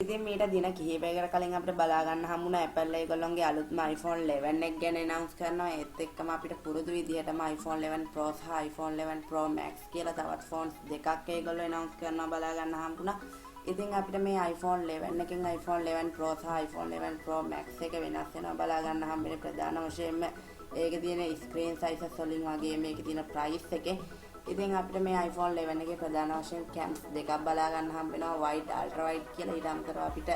ඉතින් මීට දින කිහිපයකට කලින් අපිට බලා ගන්න හම්බුණා Apple ඒගොල්ලොන්ගේ අලුත්ම iPhone 11 එක ගැන announce කරනවා. ඒත් එක්කම අපිට පුරුදු විදිහටම iPhone 11 Pro සහ iPhone 11 Pro Max කියලා තවත් phones දෙකක් ඒගොල්ලෝ announce කරනවා බලා ගන්න හම්බුණා. ඉතින් අපිට මේ iPhone 11 එකෙන් iPhone 11 Pro සහ iPhone 11 Pro Max එක වෙනස් වෙනවා බලා ගන්න හම්බෙන්නේ. ප්‍රධාන වශයෙන්ම ඒකේ තියෙන screen size වලින් වගේ මේකේ තියෙන price එකේ. ඉතින් අපිට මේ iPhone 11 එකේ ප්‍රධාන වශයෙන් cams දෙකක් බලා ගන්න හම්බ වෙනවා wide ultra wide කියලා. ඊට අමතරව අපිට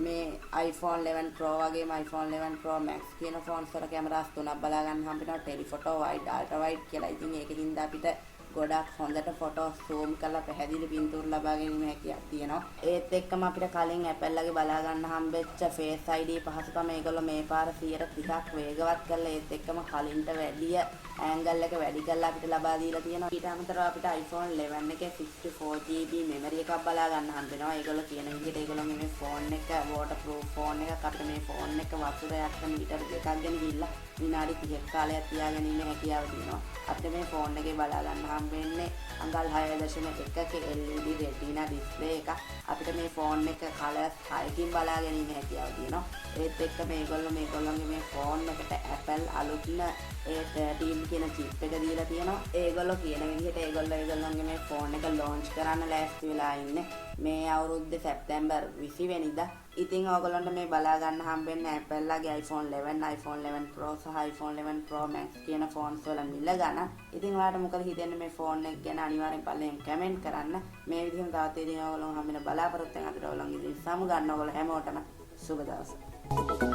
මේ iPhone 11 Pro වගේම iPhone 11 Pro Max කියන phones වල cameras තුනක් බලා ගන්න හම්බ වෙනවා telephoto wide ultra wide කියලා. ඉතින් ඒකකින්ද අපිට ගොඩක් හොඳට ෆොටෝ zoom කරලා පැහැදිලි පින්තූර ලබා ගැනීම හැකියාවක් තියෙනවා. ඒත් එක්කම අපිට කලින් Apple ලගේ බලා ගන්න හම්බෙච්ච Face ID පහසුකම ඒගොල්ලෝ මේ පාර 130ක් වේගවත් කරලා ඒත් එක්කම කලින්ට වැඩිය angle එක වැඩි කරලා අපිට ලබා දීලා තියෙනවා. ඊට අමතරව අපිට iPhone 11 එකේ 64GB memory එකක් බලා ගන්න හම්බ වෙනවා. ඒගොල්ලෝ කියන විදිහට ඒගොල්ලෝගේ මේ phone එක waterproof phone එකක්. අපිට මේ phone එක වතුර යට මීටර දෙකක් ගෙන ගිහිල්ලා විනාඩි 30ක කාලයක් තියාගෙන ඉන්න හැකියාව තියෙනවා. අපිට මේ phone එකේ බලා ගන්න වෙන්නේ අඟල් 6.1ක LED retina display එක. අපිට මේ phone එක colors 6කින් බලා ගැනීම හැකියාව තියෙනවා. ඒත් එක්ක මේගොල්ලෝගේ මේ phone එකට Apple අලුත්ම A13 කියන chip එක දීලා තියෙනවා. ඒගොල්ලෝ කියන විදිහට ඒගොල්ලෝගේ මේ phone එක launch කරන්න ලෑස්ති වෙලා ඉන්නේ මේ අවුරුද්දේ සැප්තැම්බර් 20 වෙනිදා. ඉතින් ඕගොල්ලන්ට මේ බලා ගන්න හම්බෙන්නේ Apple ලගේ iPhone 11, iPhone 11 Pro සහ iPhone 11 Pro Max කියන phones වල මිල ගන්න. ඉතින් ඔයාලට මොකද හිතෙන්නේ මේ phone එක ගැන? අනිවාර්යෙන් පල්ලෙන් comment කරන්න. මේ විදිහම තවත් ඉතින් ඕගොල්ලෝ හම්බෙන බලාපොරොත්තු වෙන අතර ඕගොල්ලන්ගේ ඉතින් සමු ගන්න ඕගොල්ලෝ හැමෝටම සුබ දවසක්.